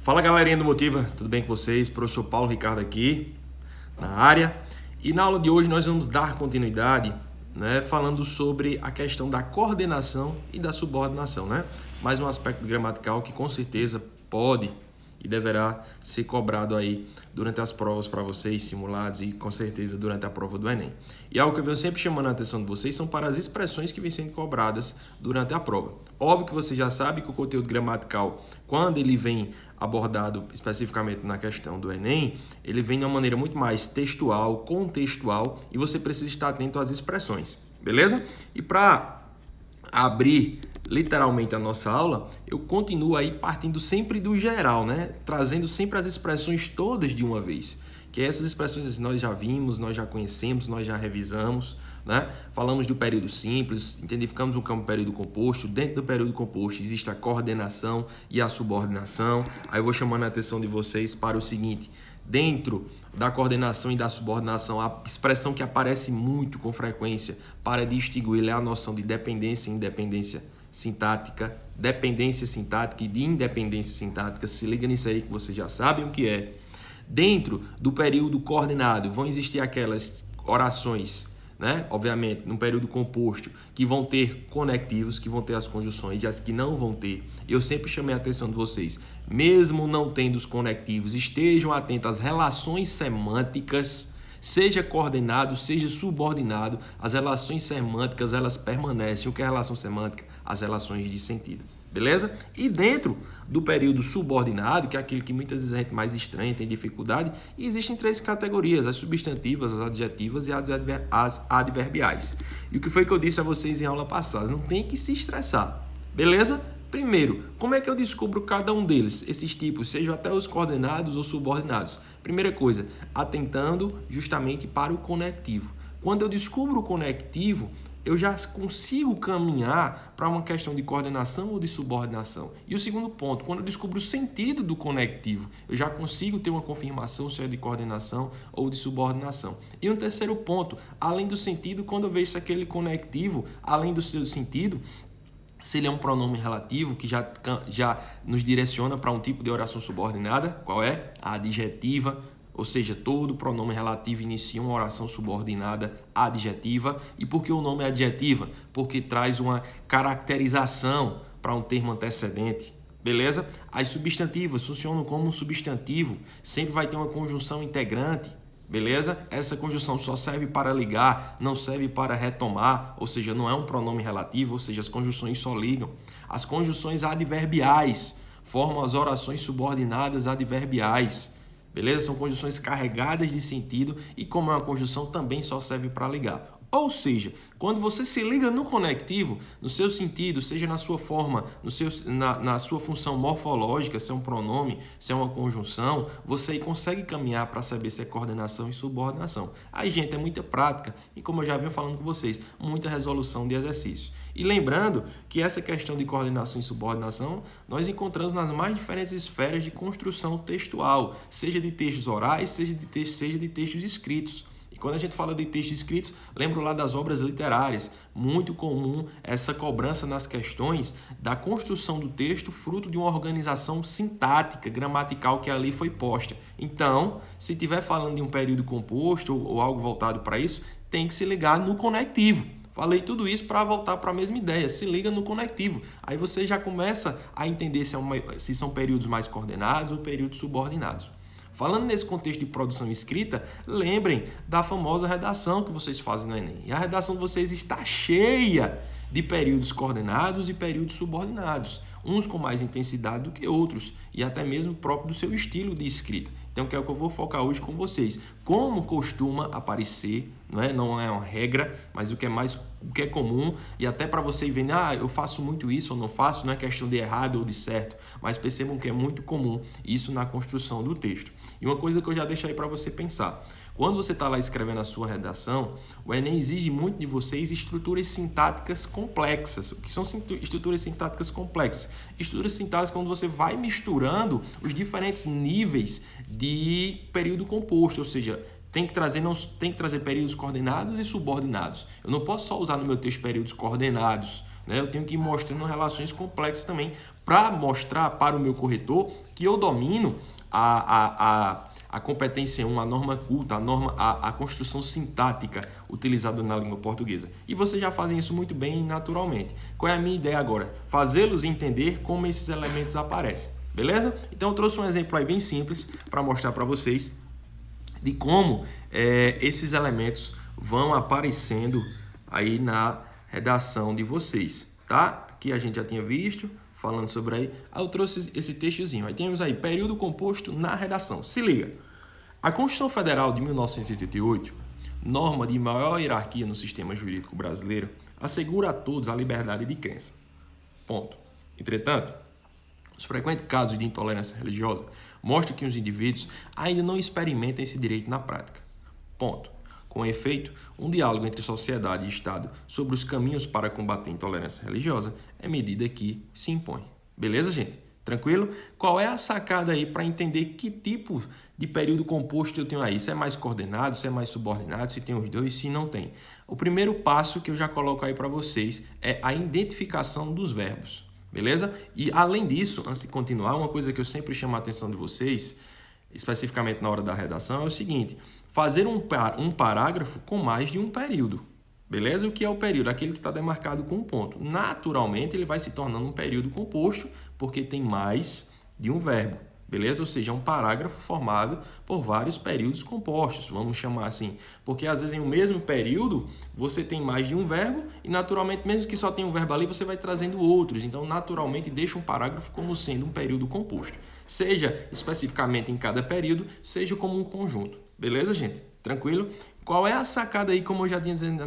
Fala galerinha do Motiva, tudo bem com vocês? Professor Paulo Ricardo aqui na área. E na aula de hoje nós vamos dar continuidade, falando sobre a questão da coordenação e da subordinação, Mais um aspecto gramatical que com certeza pode e deverá ser cobrado aí durante as provas para vocês, simulados e com certeza durante a prova do Enem. E algo que eu venho sempre chamando a atenção de vocês são para as expressões que vêm sendo cobradas durante a prova. Óbvio que você já sabe que o conteúdo gramatical, quando ele vem abordado especificamente na questão do Enem, ele vem de uma maneira muito mais textual, contextual, e você precisa estar atento às expressões, beleza? E para abrir literalmente a nossa aula, eu continuo aí partindo sempre do geral, Trazendo sempre as expressões todas de uma vez. Que essas expressões nós já vimos, nós já conhecemos, nós já revisamos, Falamos do período simples, identificamos o campo período composto. Dentro do período composto existe a coordenação e a subordinação. Aí eu vou chamando a atenção de vocês para o seguinte: dentro da coordenação e da subordinação, a expressão que aparece muito com frequência para distinguir é a noção de dependência e independência sintática, dependência sintática e de independência sintática. Se liga nisso aí que vocês já sabem o que é. Dentro do período coordenado vão existir aquelas orações, obviamente, no período composto, que vão ter conectivos, que vão ter as conjunções, e as que não vão ter. Eu sempre chamei a atenção de vocês, mesmo não tendo os conectivos, estejam atentos às relações semânticas, seja coordenado, seja subordinado, as relações semânticas, elas permanecem. O que é relação semântica? As relações de sentido. Beleza? E dentro do período subordinado, que é aquele que muitas vezes a gente mais estranha, tem dificuldade, existem três categorias: as substantivas, as adjetivas e as adverbiais. E o que foi que eu disse a vocês em aula passada? Não tem que se estressar, beleza? Primeiro, como é que eu descubro cada um deles? Esses tipos, sejam até os coordenados ou subordinados. Primeira coisa, atentando justamente para o conectivo. Quando eu descubro o conectivo, eu já consigo caminhar para uma questão de coordenação ou de subordinação. E o segundo ponto, quando eu descubro o sentido do conectivo, eu já consigo ter uma confirmação se é de coordenação ou de subordinação. E um terceiro ponto, além do sentido, quando eu vejo se aquele conectivo, além do seu sentido, se ele é um pronome relativo, que já nos direciona para um tipo de oração subordinada, qual é? A adjetiva. Ou seja, todo pronome relativo inicia uma oração subordinada adjetiva. E por que o nome é adjetiva? Porque traz uma caracterização para um termo antecedente. Beleza? As substantivas funcionam como um substantivo. Sempre vai ter uma conjunção integrante. Beleza? Essa conjunção só serve para ligar, não serve para retomar. Ou seja, não é um pronome relativo. Ou seja, as conjunções só ligam. As conjunções adverbiais formam as orações subordinadas adverbiais. Beleza? São conjunções carregadas de sentido e, como é uma conjunção, também só serve para ligar. Ou seja, quando você se liga no conectivo, no seu sentido, seja na sua forma, na sua função morfológica, se é um pronome, se é uma conjunção, você consegue caminhar para saber se é coordenação e subordinação. Aí, gente, é muita prática e, como eu já venho falando com vocês, muita resolução de exercícios. E lembrando que essa questão de coordenação e subordinação nós encontramos nas mais diferentes esferas de construção textual, seja de textos orais, seja de textos escritos. E quando a gente fala de textos escritos, lembro lá das obras literárias. Muito comum essa cobrança nas questões da construção do texto fruto de uma organização sintática, gramatical que ali foi posta. Então, se estiver falando de um período composto ou algo voltado para isso, tem que se ligar no conectivo. Falei tudo isso para voltar para a mesma ideia. Se liga no conectivo. Aí você já começa a entender se são períodos mais coordenados ou períodos subordinados. Falando nesse contexto de produção escrita, lembrem da famosa redação que vocês fazem no Enem. E a redação de vocês está cheia de períodos coordenados e períodos subordinados. Uns com mais intensidade do que outros. E até mesmo próprio do seu estilo de escrita. Então, que é o que eu vou focar hoje com vocês. Como costuma aparecer, não é uma regra, mas o que é comum, e até para você ver, eu faço muito isso ou não faço, não é questão de errado ou de certo, mas percebam que é muito comum isso na construção do texto. E uma coisa que eu já deixo aí para você pensar. Quando você está lá escrevendo a sua redação, o Enem exige muito de vocês estruturas sintáticas complexas. O que são estruturas sintáticas complexas? Estruturas sintáticas quando você vai misturando os diferentes níveis de período composto, ou seja, tem que trazer períodos coordenados e subordinados. Eu não posso só usar no meu texto períodos coordenados, Eu tenho que ir mostrando relações complexas também para mostrar para o meu corretor que eu domino a competência 1, a norma culta, a construção sintática utilizada na língua portuguesa. E vocês já fazem isso muito bem e naturalmente. Qual é a minha ideia agora? Fazê-los entender como esses elementos aparecem. Beleza? Então eu trouxe um exemplo aí bem simples para mostrar para vocês de como esses elementos vão aparecendo aí na redação de vocês, tá? Que a gente já tinha visto, falando sobre aí. Eu trouxe esse textozinho. Aí temos aí período composto na redação. Se liga. A Constituição Federal de 1988, norma de maior hierarquia no sistema jurídico brasileiro, assegura a todos a liberdade de crença. Ponto. Entretanto, os frequentes casos de intolerância religiosa mostram que os indivíduos ainda não experimentam esse direito na prática. Ponto. Com efeito, um diálogo entre sociedade e Estado sobre os caminhos para combater a intolerância religiosa é medida que se impõe. Beleza, gente? Tranquilo? Qual é a sacada aí para entender que tipo de período composto eu tenho aí? Se é mais coordenado, se é mais subordinado, se tem os dois, se não tem. O primeiro passo que eu já coloco aí para vocês é a identificação dos verbos. Beleza? E além disso, antes de continuar, uma coisa que eu sempre chamo a atenção de vocês, especificamente na hora da redação, é o seguinte: fazer um parágrafo com mais de um período. Beleza? O que é o período? Aquele que está demarcado com um ponto. Naturalmente, ele vai se tornando um período composto, porque tem mais de um verbo. Beleza? Ou seja, é um parágrafo formado por vários períodos compostos, vamos chamar assim. Porque às vezes em um mesmo período, você tem mais de um verbo e naturalmente, mesmo que só tenha um verbo ali, você vai trazendo outros. Então, naturalmente, deixa um parágrafo como sendo um período composto. Seja especificamente em cada período, seja como um conjunto. Beleza, gente? Tranquilo? Qual é a sacada aí, como eu já vinha dizendo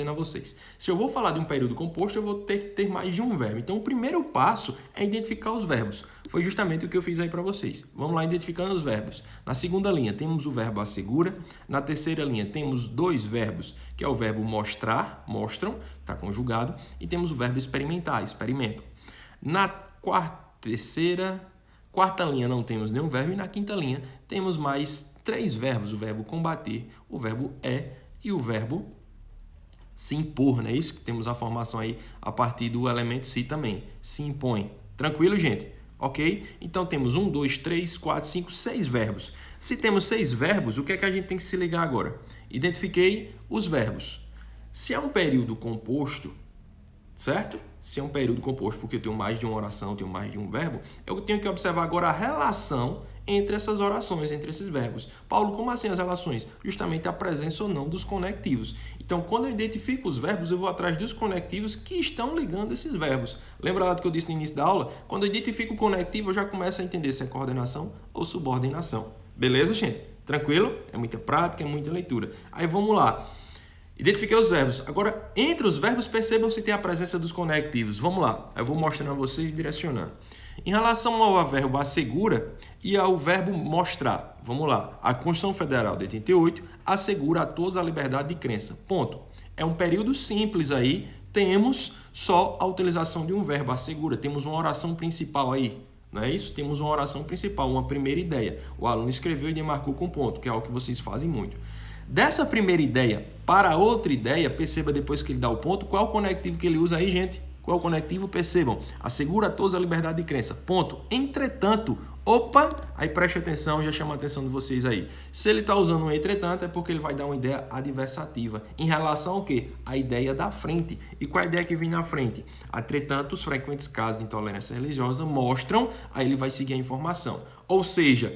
a vocês? Se eu vou falar de um período composto, eu vou ter que ter mais de um verbo. Então, o primeiro passo é identificar os verbos. Foi justamente o que eu fiz aí para vocês. Vamos lá, identificando os verbos. Na segunda linha, temos o verbo assegura. Na terceira linha, temos dois verbos, que é o verbo mostrar, mostram, está conjugado. E temos o verbo experimentar, experimentam. Na quarta linha não temos nenhum verbo. E na quinta linha temos mais três verbos: o verbo combater, o verbo e o verbo se impor, não é isso? Que temos a formação aí a partir do elemento se também, se impõe. Tranquilo, gente? Ok? Então temos 1, 2, 3, 4, 5, 6 verbos. Se temos 6 verbos, o que é que a gente tem que se ligar agora? Identifiquei os verbos. Se é um período composto, certo? Se é um período composto porque eu tenho mais de uma oração, eu tenho mais de um verbo, eu tenho que observar agora a relação entre essas orações, entre esses verbos. Paulo, como assim as relações? Justamente a presença ou não dos conectivos. Então, quando eu identifico os verbos, eu vou atrás dos conectivos que estão ligando esses verbos. Lembra do que eu disse no início da aula? Quando eu identifico o conectivo, eu já começo a entender se é coordenação ou subordinação. Beleza, gente? Tranquilo? É muita prática, é muita leitura. Aí vamos lá. Identifiquei os verbos. Agora, entre os verbos, percebam se tem a presença dos conectivos. Vamos lá. Eu vou mostrando a vocês e direcionando. Em relação ao verbo assegura e ao verbo mostrar, vamos lá. A Constituição Federal de 88 assegura a todos a liberdade de crença. Ponto. É um período simples aí. Temos só a utilização de um verbo, assegura. Temos uma oração principal aí. Não é isso? Temos uma oração principal, uma primeira ideia. O aluno escreveu e demarcou com ponto, que é algo que vocês fazem muito. Dessa primeira ideia para outra ideia, perceba depois que ele dá o ponto, qual é o conectivo que ele usa aí, gente? Qual é o conectivo? Percebam. Assegura a todos a liberdade de crença. Ponto. Entretanto, opa, aí preste atenção, já chama a atenção de vocês aí. Se ele está usando um entretanto, é porque ele vai dar uma ideia adversativa. Em relação ao quê? A ideia da frente. E qual é a ideia que vem na frente? Entretanto, os frequentes casos de intolerância religiosa mostram, aí ele vai seguir a informação. Ou seja,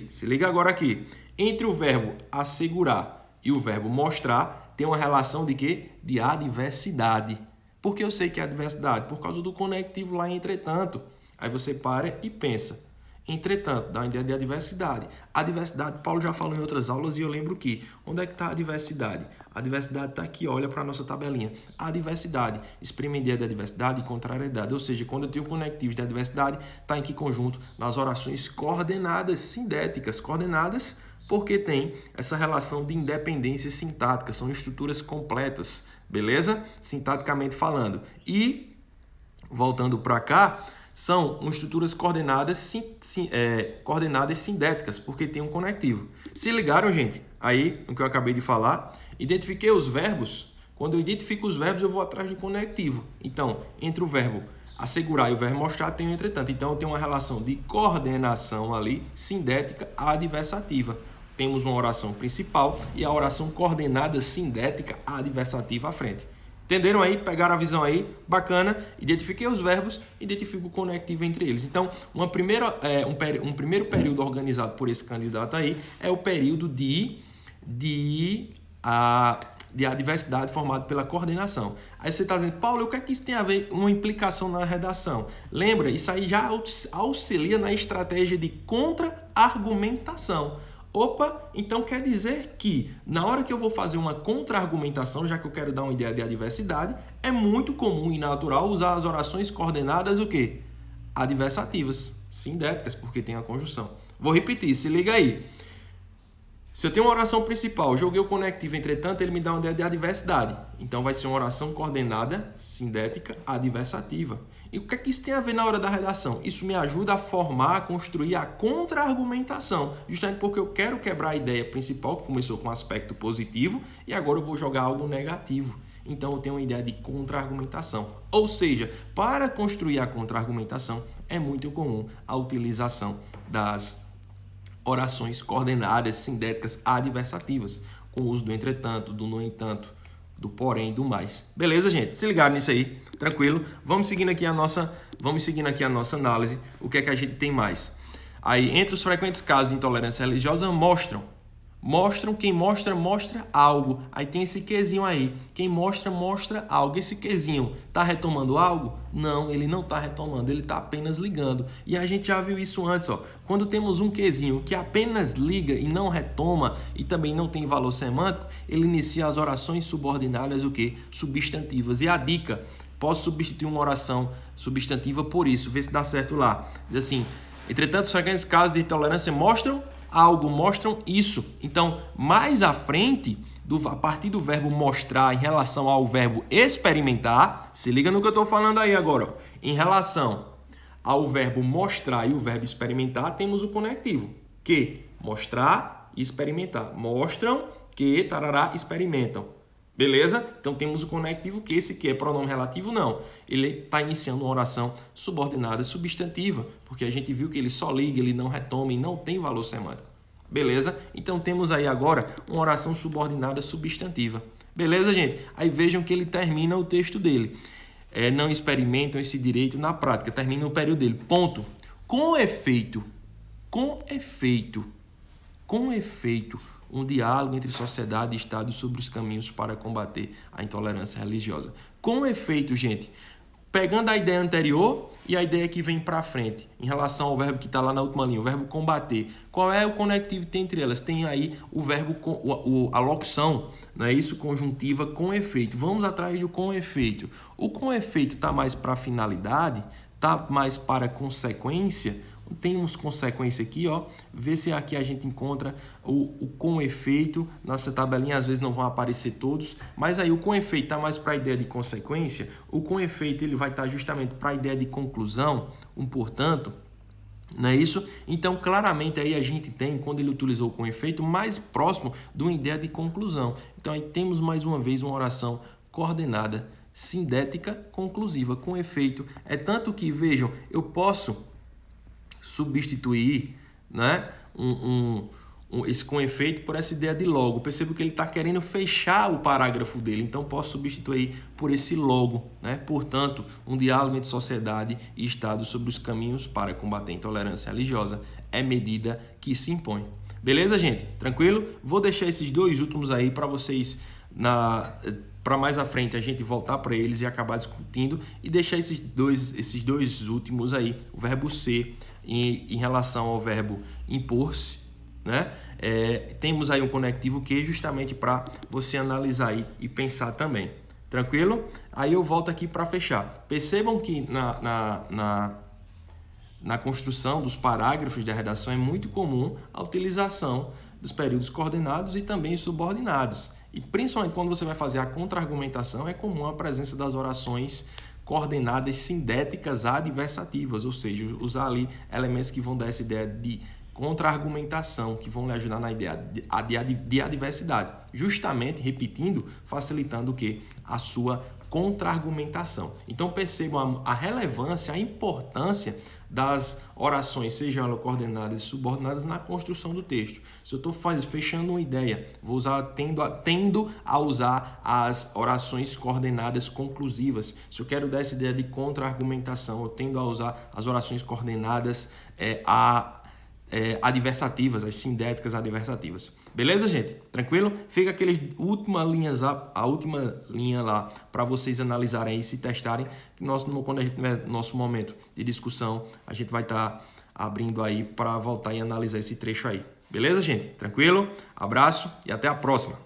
se liga agora aqui, entre o verbo assegurar e o verbo mostrar, tem uma relação de quê? De adversidade. Por que eu sei que é adversidade? Por causa do conectivo lá em entretanto. Aí você para e pensa. Entretanto, dá uma ideia de adversidade. A adversidade, Paulo já falou em outras aulas e eu lembro que. Onde é que está a adversidade? A adversidade está aqui, olha para a nossa tabelinha. A adversidade exprime a ideia de adversidade e contrariedade. Ou seja, quando eu tenho conectivos de adversidade, está em que conjunto? Nas orações coordenadas, sindéticas. Coordenadas porque tem essa relação de independência sintática. São estruturas completas. Beleza? Sintaticamente falando. E, voltando para cá, são estruturas coordenadas sindéticas, porque tem um conectivo. Se ligaram, gente? Aí, no que eu acabei de falar, identifiquei os verbos. Quando eu identifico os verbos, eu vou atrás do conectivo. Então, entre o verbo assegurar e o verbo mostrar tem o entretanto. Então, eu tenho uma relação de coordenação ali, sindética adversativa. Temos uma oração principal e a oração coordenada sindética adversativa à frente. Entenderam aí? Pegaram a visão aí? Bacana. Identifiquei os verbos, identifico o conectivo entre eles. Então, um primeiro período organizado por esse candidato aí é o período de adversidade formado pela coordenação. Aí você está dizendo, Paulo, o que é que isso tem a ver com uma implicação na redação? Lembra, isso aí já auxilia na estratégia de contra-argumentação. Opa, então quer dizer que na hora que eu vou fazer uma contra-argumentação, já que eu quero dar uma ideia de adversidade, é muito comum e natural usar as orações coordenadas o quê? Adversativas, sindéticas, porque tem a conjunção. Vou repetir, se liga aí. Se eu tenho uma oração principal, joguei o conectivo, entretanto, ele me dá uma ideia de adversidade. Então, vai ser uma oração coordenada, sindética, adversativa. E o que é que isso tem a ver na hora da redação? Isso me ajuda a formar, a construir a contra-argumentação. Justamente porque eu quero quebrar a ideia principal, que começou com um aspecto positivo, e agora eu vou jogar algo negativo. Então, eu tenho uma ideia de contra-argumentação. Ou seja, para construir a contra-argumentação, é muito comum a utilização das orações coordenadas, sindéticas, adversativas, com o uso do entretanto, do no entanto, do porém e do mais. Beleza, gente? Se ligaram nisso aí? Tranquilo? Vamos seguindo aqui a nossa análise. O que é que a gente tem mais? Aí, entre os frequentes casos de intolerância religiosa, mostram. Quem mostra algo. Aí tem esse quezinho aí. Quem mostra algo. Esse quezinho está retomando algo? Não, ele não está retomando, ele está apenas ligando. E a gente já viu isso antes, ó. Quando temos um quezinho que apenas liga e não retoma e também não tem valor semântico, ele inicia as orações subordinadas, o quê? Substantivas. E a dica, posso substituir uma oração substantiva por isso, ver se dá certo lá. Diz assim, entretanto, os frequentes casos de intolerância mostram isso. Então, mais à frente, a partir do verbo mostrar em relação ao verbo experimentar, se liga no que eu estou falando aí agora. Ó. Em relação ao verbo mostrar e o verbo experimentar, temos o conectivo. Que mostrar e experimentar. Mostram que, tarará, experimentam. Beleza? Então, temos o conectivo que esse que é pronome relativo, não. Ele está iniciando uma oração subordinada substantiva, porque a gente viu que ele só liga, ele não retoma e não tem valor semântico. Beleza? Então, temos aí agora uma oração subordinada substantiva. Beleza, gente? Aí vejam que ele termina o texto dele. Não experimentam esse direito na prática. Termina o período dele. Ponto. Com efeito, um diálogo entre sociedade e Estado sobre os caminhos para combater a intolerância religiosa. Com efeito, gente, pegando a ideia anterior e a ideia que vem para frente, em relação ao verbo que está lá na última linha, o verbo combater. Qual é o conectivo que tem entre elas? Tem aí o verbo, a locução, não é isso? Conjuntiva com efeito. Vamos atrás do com efeito. O com efeito está mais para finalidade, está mais para consequência. Temos consequência aqui, ó. Vê se aqui a gente encontra o com efeito. Nessa tabelinha às vezes não vão aparecer todos, mas aí o com efeito está mais para a ideia de consequência. O com efeito ele vai estar justamente para a ideia de conclusão, portanto, não é isso? Então, claramente aí a gente tem, quando ele utilizou o com efeito, mais próximo de uma ideia de conclusão. Então, aí temos mais uma vez uma oração coordenada, sindética, conclusiva, com efeito. É tanto que, vejam, eu posso substituir, né, esse com efeito por essa ideia de logo. Percebo que ele está querendo fechar o parágrafo dele, então posso substituir por esse logo, né? Portanto, um diálogo entre sociedade e Estado sobre os caminhos para combater a intolerância religiosa é medida que se impõe. Beleza, gente? Tranquilo? Vou deixar esses dois últimos aí para vocês para mais à frente a gente voltar para eles e acabar discutindo e deixar esses dois últimos aí, o verbo ser em relação ao verbo impor-se, né? Temos aí um conectivo que é justamente para você analisar aí e pensar também. Tranquilo? Aí eu volto aqui para fechar. Percebam que na construção dos parágrafos da redação é muito comum a utilização dos períodos coordenados e também subordinados. E principalmente quando você vai fazer a contra-argumentação, é comum a presença das orações coordenadas sindéticas adversativas, ou seja, usar ali elementos que vão dar essa ideia de contra-argumentação, que vão lhe ajudar na ideia de adversidade. Justamente, repetindo, facilitando o quê? A sua contra-argumentação. Então percebam a relevância, a importância das orações, sejam elas coordenadas e subordinadas, na construção do texto. Se eu estou fechando uma ideia, vou usar, tendo a usar as orações coordenadas conclusivas. Se eu quero dar essa ideia de contra-argumentação, eu tendo a usar as orações coordenadas adversativas, as sindéticas adversativas. Beleza, gente? Tranquilo? Fica a última linha lá para vocês analisarem e se testarem. Quando a gente tiver nosso momento de discussão, a gente vai estar abrindo aí para voltar e analisar esse trecho aí. Beleza, gente? Tranquilo? Abraço e até a próxima.